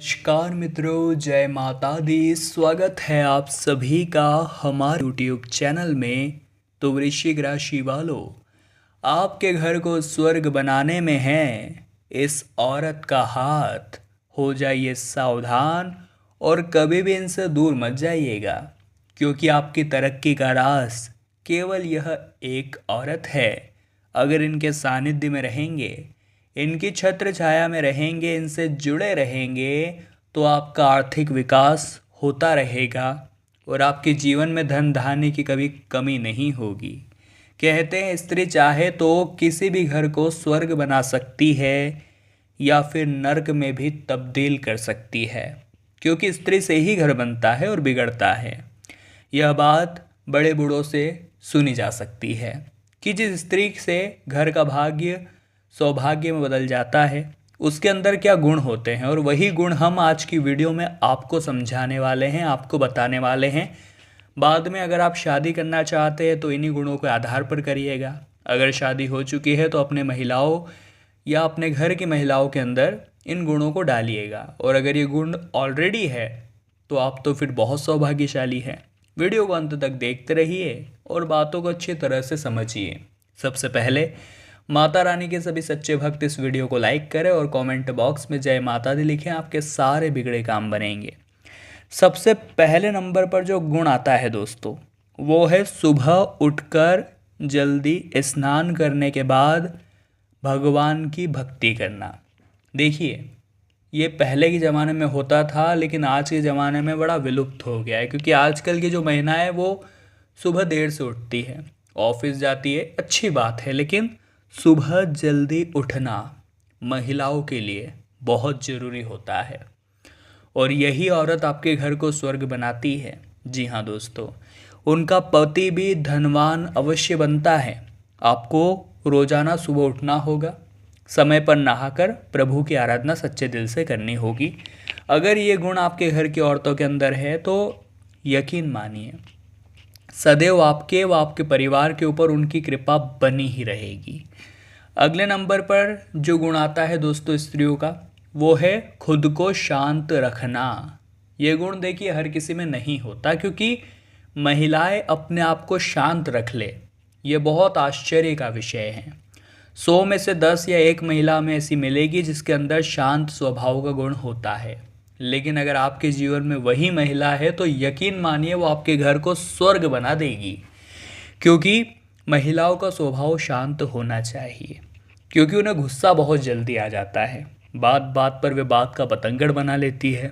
नमस्कार मित्रों, जय माता दी। स्वागत है आप सभी का हमारे यूट्यूब चैनल में। तो वृश्चिक राशि वालों, आपके घर को स्वर्ग बनाने में है इस औरत का हाथ। हो जाइए सावधान और कभी भी इनसे दूर मत जाइएगा, क्योंकि आपकी तरक्की का राज केवल यह एक औरत है। अगर इनके सानिध्य में रहेंगे, इनकी छत्र छाया में रहेंगे, इनसे जुड़े रहेंगे, तो आपका आर्थिक विकास होता रहेगा और आपके जीवन में धन धान्य की कभी कमी नहीं होगी। कहते हैं स्त्री चाहे तो किसी भी घर को स्वर्ग बना सकती है या फिर नर्क में भी तब्दील कर सकती है, क्योंकि स्त्री से ही घर बनता है और बिगड़ता है। यह बात बड़े बूढ़ों से सुनी जा सकती है कि जिस स्त्री से घर का भाग्य सौभाग्य में बदल जाता है, उसके अंदर क्या गुण होते हैं, और वही गुण हम आज की वीडियो में आपको समझाने वाले हैं, आपको बताने वाले हैं। बाद में अगर आप शादी करना चाहते हैं तो इन्हीं गुणों के आधार पर करिएगा। अगर शादी हो चुकी है तो अपने महिलाओं या अपने घर की महिलाओं के अंदर इन गुणों को डालिएगा, और अगर ये गुण ऑलरेडी है तो आप तो फिर बहुत सौभाग्यशाली हैं। वीडियो को अंत तक देखते रहिए और बातों को अच्छी तरह से समझिए। सबसे पहले माता रानी के सभी सच्चे भक्त इस वीडियो को लाइक करें और कमेंट बॉक्स में जय माता दी लिखें। आपके सारे बिगड़े काम बनेंगे। सबसे पहले नंबर पर जो गुण आता है दोस्तों, वो है सुबह उठकर जल्दी स्नान करने के बाद भगवान की भक्ति करना। देखिए, ये पहले के ज़माने में होता था, लेकिन आज के ज़माने में बड़ा विलुप्त हो गया है, क्योंकि आजकल की जो महिला है वो सुबह देर से उठती है, ऑफिस जाती है, अच्छी बात है, लेकिन सुबह जल्दी उठना महिलाओं के लिए बहुत ज़रूरी होता है, और यही औरत आपके घर को स्वर्ग बनाती है। जी हाँ दोस्तों, उनका पति भी धनवान अवश्य बनता है। आपको रोज़ाना सुबह उठना होगा, समय पर नहाकर प्रभु की आराधना सच्चे दिल से करनी होगी। अगर ये गुण आपके घर की औरतों के अंदर है तो यकीन मानिए, सदैव आपके व आपके परिवार के ऊपर उनकी कृपा बनी ही रहेगी। अगले नंबर पर जो गुण आता है दोस्तों स्त्रियों का, वो है खुद को शांत रखना। ये गुण देखिए हर किसी में नहीं होता, क्योंकि महिलाएं अपने आप को शांत रख ले, ये बहुत आश्चर्य का विषय है। 100 में से 10 या 1 महिला में ऐसी मिलेगी जिसके अंदर शांत स्वभाव का गुण होता है। लेकिन अगर आपके जीवन में वही महिला है तो यकीन मानिए वो आपके घर को स्वर्ग बना देगी, क्योंकि महिलाओं का स्वभाव शांत होना चाहिए, क्योंकि उन्हें गुस्सा बहुत जल्दी आ जाता है। बात बात पर वे बात का बतंगड़ बना लेती है।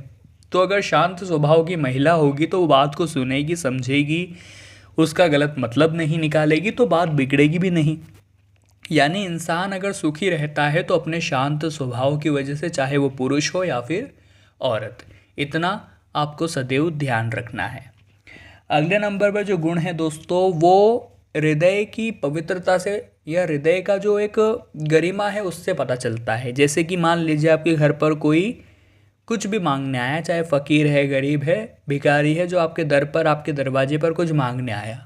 तो अगर शांत स्वभाव की महिला होगी तो वो बात को सुनेगी, समझेगी, उसका गलत मतलब नहीं निकालेगी, तो बात बिगड़ेगी भी नहीं। यानी इंसान अगर सुखी रहता है तो अपने शांत स्वभाव की वजह से, चाहे वो पुरुष हो या फिर औरत, इतना आपको सदैव ध्यान रखना है। अगले नंबर पर जो गुण है दोस्तों, वो हृदय की पवित्रता से या हृदय का जो एक गरिमा है उससे पता चलता है। जैसे कि मान लीजिए आपके घर पर कोई कुछ भी मांगने आया, चाहे फ़कीर है, गरीब है, भिखारी है, जो आपके दर पर, आपके दरवाजे पर कुछ मांगने आया,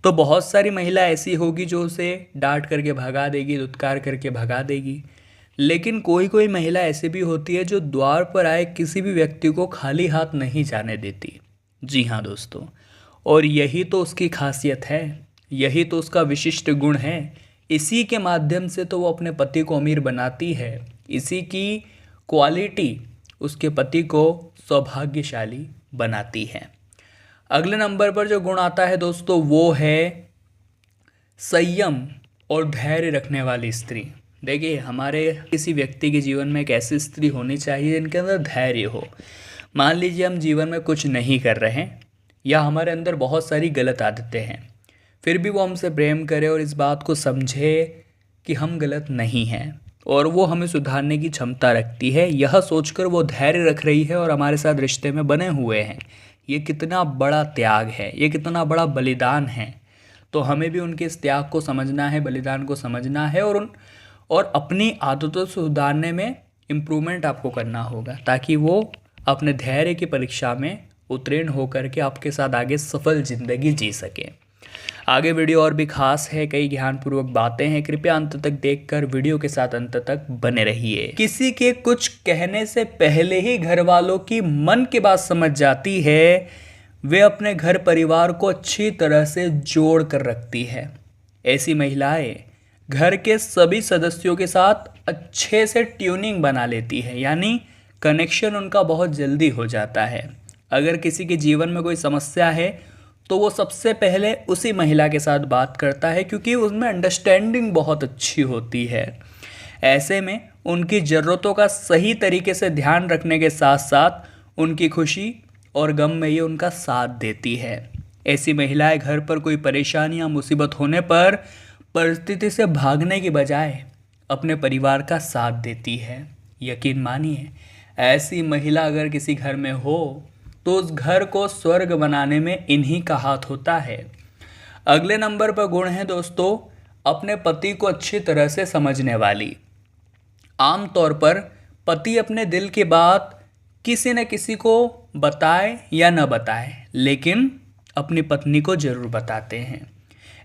तो बहुत सारी महिला ऐसी होगी जो उसे डांट करके भगा देगी, दुत्कार करके भगा देगी। लेकिन कोई कोई महिला ऐसी भी होती है जो द्वार पर आए किसी भी व्यक्ति को खाली हाथ नहीं जाने देती। जी हाँ दोस्तों, और यही तो उसकी खासियत है, यही तो उसका विशिष्ट गुण है। इसी के माध्यम से तो वो अपने पति को अमीर बनाती है। इसी की क्वालिटी उसके पति को सौभाग्यशाली बनाती है। अगले नंबर पर जो गुण आता है दोस्तों, वो है संयम और धैर्य रखने वाली स्त्री। देखिए, हमारे किसी व्यक्ति के जीवन में एक ऐसी स्त्री होनी चाहिए जिनके अंदर धैर्य हो। मान लीजिए हम जीवन में कुछ नहीं कर रहे हैं या हमारे अंदर बहुत सारी गलत आदतें हैं, फिर भी वो हमसे प्रेम करे और इस बात को समझे कि हम गलत नहीं हैं और वो हमें सुधारने की क्षमता रखती है, यह सोचकर वो धैर्य रख रही है और हमारे साथ रिश्ते में बने हुए हैं। ये कितना बड़ा त्याग है, ये कितना बड़ा बलिदान है। तो हमें भी उनके इस त्याग को समझना है, बलिदान को समझना है, और अपनी आदतों से सुधारने में इम्प्रूवमेंट आपको करना होगा, ताकि वो अपने धैर्य की परीक्षा में उत्तीर्ण होकर के आपके साथ आगे सफल ज़िंदगी जी सके। आगे वीडियो और भी खास है, कई ज्ञानपूर्वक बातें हैं, कृपया अंत तक देखकर वीडियो के साथ अंत तक बने रहिए। किसी के कुछ कहने से पहले ही घर वालों की मन की बात समझ जाती है, वे अपने घर परिवार को अच्छी तरह से जोड़ कर रखती है। ऐसी महिलाएं घर के सभी सदस्यों के साथ अच्छे से ट्यूनिंग बना लेती है, यानी कनेक्शन उनका बहुत जल्दी हो जाता है। अगर किसी के जीवन में कोई समस्या है तो वो सबसे पहले उसी महिला के साथ बात करता है, क्योंकि उसमें अंडरस्टैंडिंग बहुत अच्छी होती है। ऐसे में उनकी ज़रूरतों का सही तरीके से ध्यान रखने के साथ साथ उनकी खुशी और गम में ये उनका साथ देती है। ऐसी महिलाएं घर पर कोई परेशानी या मुसीबत होने पर परिस्थिति से भागने की बजाय अपने परिवार का साथ देती है। यकीन मानिए, ऐसी महिला अगर किसी घर में हो तो उस घर को स्वर्ग बनाने में इन्हीं का हाथ होता है। अगले नंबर पर गुण है दोस्तों, अपने पति को अच्छी तरह से समझने वाली। आमतौर पर पति अपने दिल की बात किसी न किसी को बताए या न बताए, लेकिन अपनी पत्नी को जरूर बताते हैं।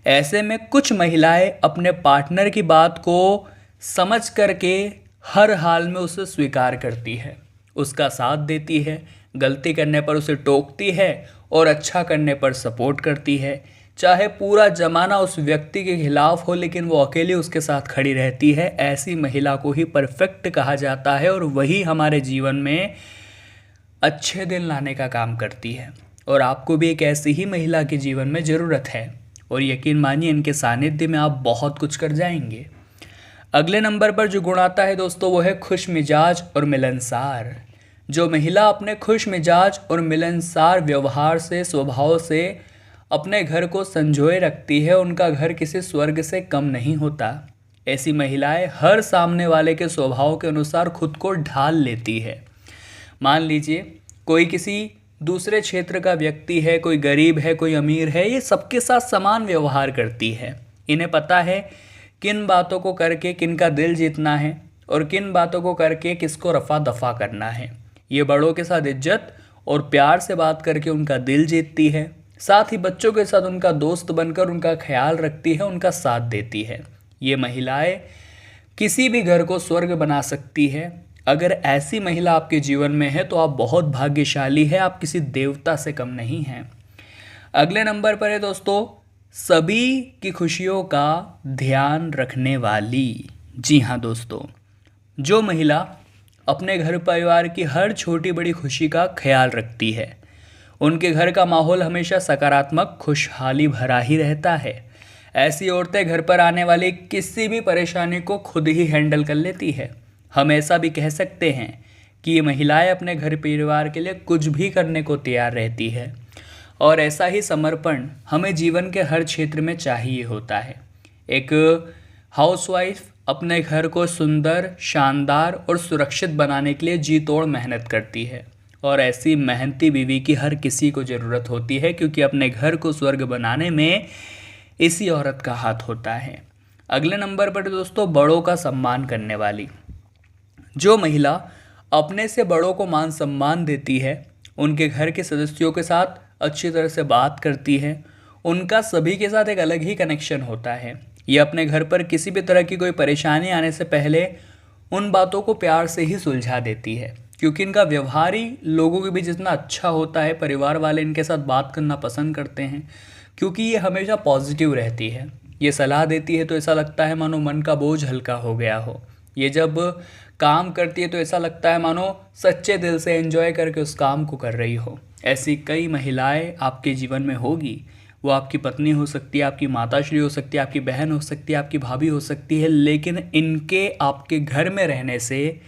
ऐसे में कुछ महिलाएं अपने पार्टनर की बात को समझ करके हर हाल में उसे स्वीकार करती है, उसका साथ देती है, गलती करने पर उसे टोकती है और अच्छा करने पर सपोर्ट करती है। चाहे पूरा जमाना उस व्यक्ति के खिलाफ हो, लेकिन वो अकेली उसके साथ खड़ी रहती है। ऐसी महिला को ही परफेक्ट कहा जाता है और वही हमारे जीवन में अच्छे दिन लाने का काम करती है। और आपको भी एक ऐसी ही महिला के जीवन में ज़रूरत है, और यकीन मानिए इनके सानिध्य में आप बहुत कुछ कर जाएंगे। अगले नंबर पर जो गुण आता है दोस्तों, वो है खुश मिजाज और मिलनसार। जो महिला अपने खुश मिजाज और मिलनसार व्यवहार से, स्वभाव से अपने घर को संजोए रखती है, उनका घर किसी स्वर्ग से कम नहीं होता। ऐसी महिलाएं हर सामने वाले के स्वभाव के अनुसार खुद को ढाल लेती है। मान लीजिए कोई किसी दूसरे क्षेत्र का व्यक्ति है, कोई गरीब है, कोई अमीर है, ये सबके साथ समान व्यवहार करती है। इन्हें पता है किन बातों को करके किन का दिल जीतना है और किन बातों को करके किसको रफा दफा करना है। ये बड़ों के साथ इज्जत और प्यार से बात करके उनका दिल जीतती है, साथ ही बच्चों के साथ उनका दोस्त बनकर उनका ख्याल रखती है, उनका साथ देती है। ये महिलाएं किसी भी घर को स्वर्ग बना सकती है। अगर ऐसी महिला आपके जीवन में है तो आप बहुत भाग्यशाली है, आप किसी देवता से कम नहीं हैं। अगले नंबर पर है दोस्तों, सभी की खुशियों का ध्यान रखने वाली। जी हाँ दोस्तों, जो महिला अपने घर परिवार की हर छोटी बड़ी खुशी का ख्याल रखती है, उनके घर का माहौल हमेशा सकारात्मक, खुशहाली भरा ही रहता है। ऐसी औरतें घर पर आने वाली किसी भी परेशानी को खुद ही हैंडल कर लेती है। हम ऐसा भी कह सकते हैं कि ये महिलाएं अपने घर परिवार के लिए कुछ भी करने को तैयार रहती है, और ऐसा ही समर्पण हमें जीवन के हर क्षेत्र में चाहिए होता है। एक हाउसवाइफ अपने घर को सुंदर, शानदार और सुरक्षित बनाने के लिए जी तोड़ मेहनत करती है, और ऐसी मेहनती बीवी की हर किसी को ज़रूरत होती है, क्योंकि अपने घर को स्वर्ग बनाने में इसी औरत का हाथ होता है। अगले नंबर पर दोस्तों, बड़ों का सम्मान करने वाली। जो महिला अपने से बड़ों को मान सम्मान देती है, उनके घर के सदस्यों के साथ अच्छी तरह से बात करती है, उनका सभी के साथ एक अलग ही कनेक्शन होता है। ये अपने घर पर किसी भी तरह की कोई परेशानी आने से पहले उन बातों को प्यार से ही सुलझा देती है, क्योंकि इनका व्यवहार ही लोगों के बीच इतना अच्छा होता है। परिवार वाले इनके साथ बात करना पसंद करते हैं, क्योंकि ये हमेशा पॉजिटिव रहती है। ये सलाह देती है तो ऐसा लगता है मानो मन का बोझ हल्का हो गया हो। ये जब काम करती है तो ऐसा लगता है मानो सच्चे दिल से एंजॉय करके उस काम को कर रही हो। ऐसी कई महिलाएं आपके जीवन में होगी। वो आपकी पत्नी हो सकती है, आपकी माताश्री हो सकती है, आपकी बहन हो सकती है, आपकी भाभी हो सकती है, लेकिन इनके आपके घर में रहने से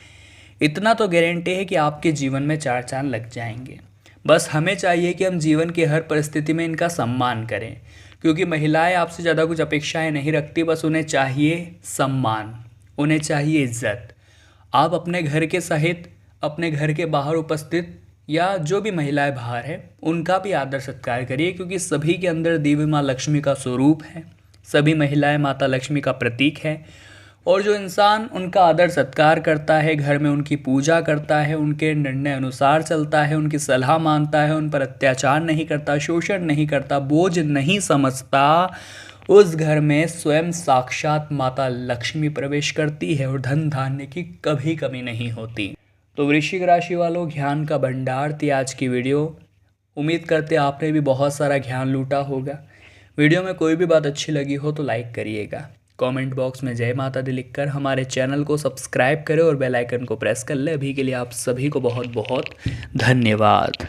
इतना तो गारंटी है कि आपके जीवन में चार चांद लग जाएंगे। बस हमें चाहिए कि हम जीवन की हर परिस्थिति में इनका सम्मान करें, क्योंकि महिलाएं आपसे ज़्यादा कुछ अपेक्षाएं नहीं रखती। बस उन्हें चाहिए सम्मान, उन्हें चाहिए इज्जत। आप अपने घर के सहित अपने घर के बाहर उपस्थित या जो भी महिलाएं बाहर हैं उनका भी आदर सत्कार करिए, क्योंकि सभी के अंदर देवी माँ लक्ष्मी का स्वरूप है। सभी महिलाएं माता लक्ष्मी का प्रतीक है। और जो इंसान उनका आदर सत्कार करता है, घर में उनकी पूजा करता है, उनके निर्णय अनुसार चलता है, उनकी सलाह मानता है, उन पर अत्याचार नहीं करता, शोषण नहीं करता, बोझ नहीं समझता, उस घर में स्वयं साक्षात माता लक्ष्मी प्रवेश करती है और धन धान्य की कभी कमी नहीं होती। तो वृश्चिक राशि वालों, ज्ञान का भंडार थी आज की वीडियो। उम्मीद करते आपने भी बहुत सारा ज्ञान लूटा होगा। वीडियो में कोई भी बात अच्छी लगी हो तो लाइक करिएगा। कमेंट बॉक्स में जय माता दी लिखकर हमारे चैनल को सब्सक्राइब करें और बेल आइकन को प्रेस कर लें। अभी के लिए आप सभी को बहुत बहुत धन्यवाद।